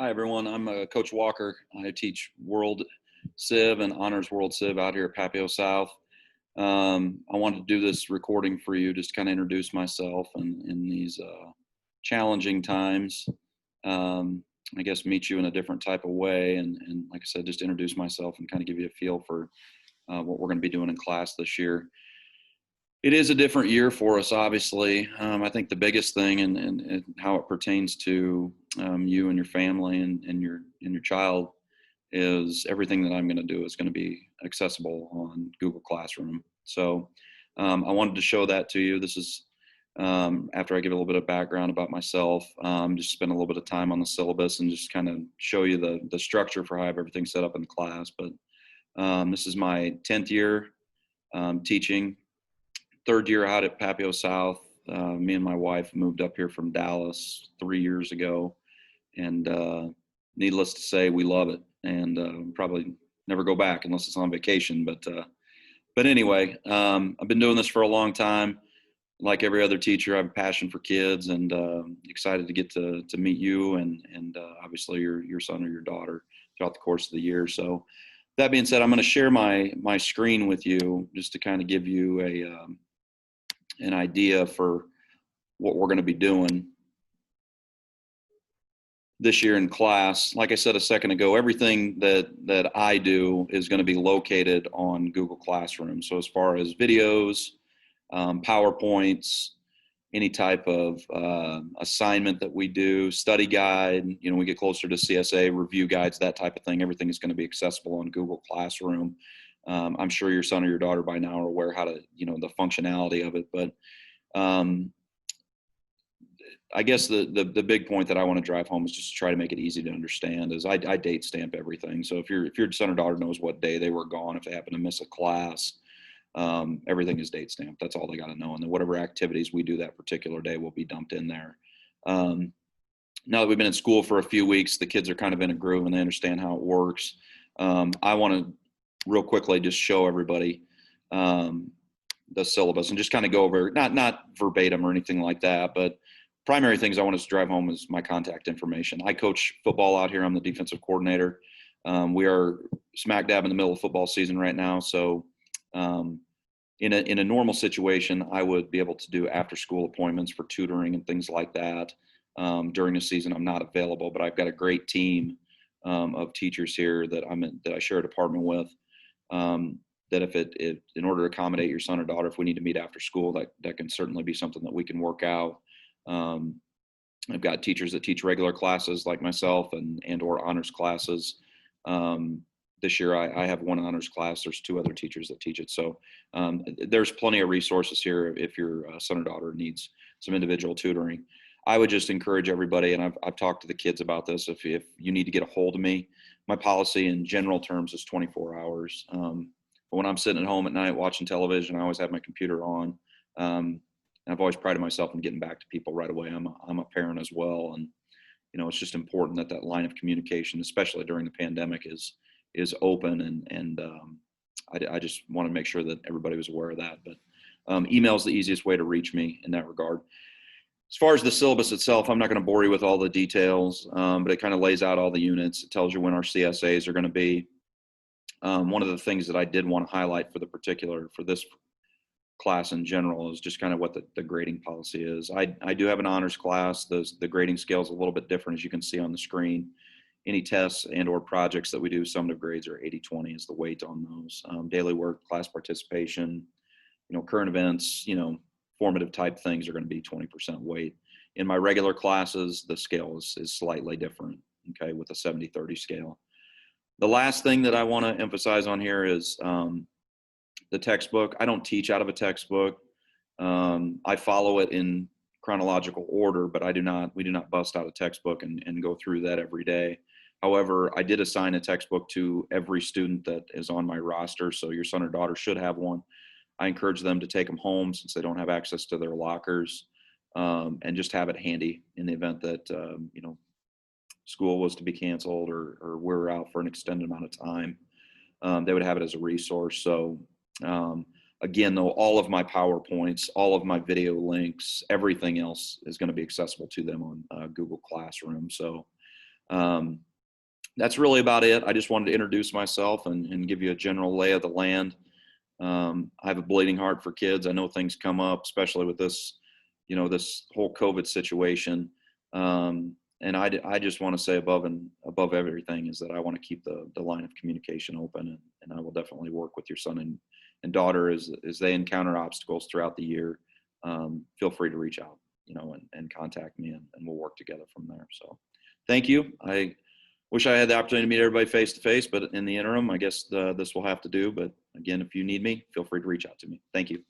Hi, everyone. I'm Coach Walker. I teach World Civ and Honors World Civ out here at Papio South. I wanted to do this recording for you, just kind of introduce myself and in these challenging times. I guess meet you in a different type of way, and like I said, just introduce myself and kind of give you a feel for what we're going to be doing in class this year. It is a different year for us, obviously. I think the biggest thing and how it pertains to you and your family and your child is everything that I'm going to do is going to be accessible on Google Classroom. So I wanted to show that to you. This is after I give a little bit of background about myself, just spend a little bit of time on the syllabus and just kind of show you the structure for how I have everything set up in the class. But this is my 10th year teaching. Third year out at Papio South. Me and my wife moved up here from Dallas 3 years ago, and needless to say, we love it, and probably never go back unless it's on vacation. But anyway, I've been doing this for a long time. Like every other teacher, I have a passion for kids, and excited to get to meet you and obviously your son or your daughter throughout the course of the year. So that being said, I'm going to share my screen with you just to kind of give you an idea for what we're going to be doing this year in class. Like I said a second ago, everything that I do is going to be located on Google Classroom. So as far as videos, PowerPoints, any type of assignment that we do, study guide, we get closer to CSA, review guides, that type of thing, everything is going to be accessible on Google Classroom. I'm sure your son or your daughter by now are aware how to, the functionality of it. But I guess the big point that I want to drive home is just to try to make it easy to understand. Is I date stamp everything. So if your son or daughter knows what day they were gone, if they happen to miss a class, everything is date stamped. That's all they got to know. And then whatever activities we do that particular day will be dumped in there. Now that we've been in school for a few weeks, the kids are kind of in a groove and they understand how it works. I want to real quickly just show everybody the syllabus and just kind of go over, not verbatim or anything like that, but primary things I want us to drive home is my contact information. I coach football out here. I'm the defensive coordinator. We are smack dab in the middle of football season right now. So in a normal situation, I would be able to do after school appointments for tutoring and things like that. During the season, I'm not available, but I've got a great team of teachers here that I share a department with. That if in order to accommodate your son or daughter, if we need to meet after school, that can certainly be something that we can work out. I've got teachers that teach regular classes like myself and or honors classes. This year I have one honors class. There's two other teachers that teach it. So there's plenty of resources here if your son or daughter needs some individual tutoring. I would just encourage everybody, and I've talked to the kids about this, if you need to get a hold of me, my policy in general terms is 24 hours. But when I'm sitting at home at night watching television, I always have my computer on. And I've always prided myself in getting back to people right away. I'm a parent as well. And, it's just important that line of communication, especially during the pandemic, is open. And I just want to make sure that everybody was aware of that. But email is the easiest way to reach me in that regard. As far as the syllabus itself, I'm not going to bore you with all the details, but it kind of lays out all the units. It tells you when our CSAs are going to be. One of the things that I did want to highlight for this class in general is just kind of what the grading policy is. I do have an honors class. The grading scale is a little bit different, as you can see on the screen. Any tests and or projects that we do, summative grades are 80-20 is the weight on those. Daily work, class participation, current events, formative type things are going to be 20% weight. In my regular classes, the scale is slightly different, okay, with a 70-30 scale. The last thing that I want to emphasize on here is the textbook. I don't teach out of a textbook. I follow it in chronological order, but we do not bust out a textbook and go through that every day. However, I did assign a textbook to every student that is on my roster, so your son or daughter should have one. I encourage them to take them home since they don't have access to their lockers, and just have it handy in the event that school was to be canceled or we're out for an extended amount of time. They would have it as a resource. So again, though, all of my PowerPoints, all of my video links, everything else is going to be accessible to them on Google Classroom. So Um, that's really about it. I just wanted to introduce myself and give you a general lay of the land. I have a bleeding heart for kids. I know things come up, especially with this, this whole COVID situation. And I just want to say above everything is that I want to keep the line of communication open, and I will definitely work with your son and daughter as they encounter obstacles throughout the year. Feel free to reach out, and contact me, and we'll work together from there. So thank you. I wish I had the opportunity to meet everybody face to face, but in the interim, I guess this will have to do. But again, if you need me, feel free to reach out to me. Thank you.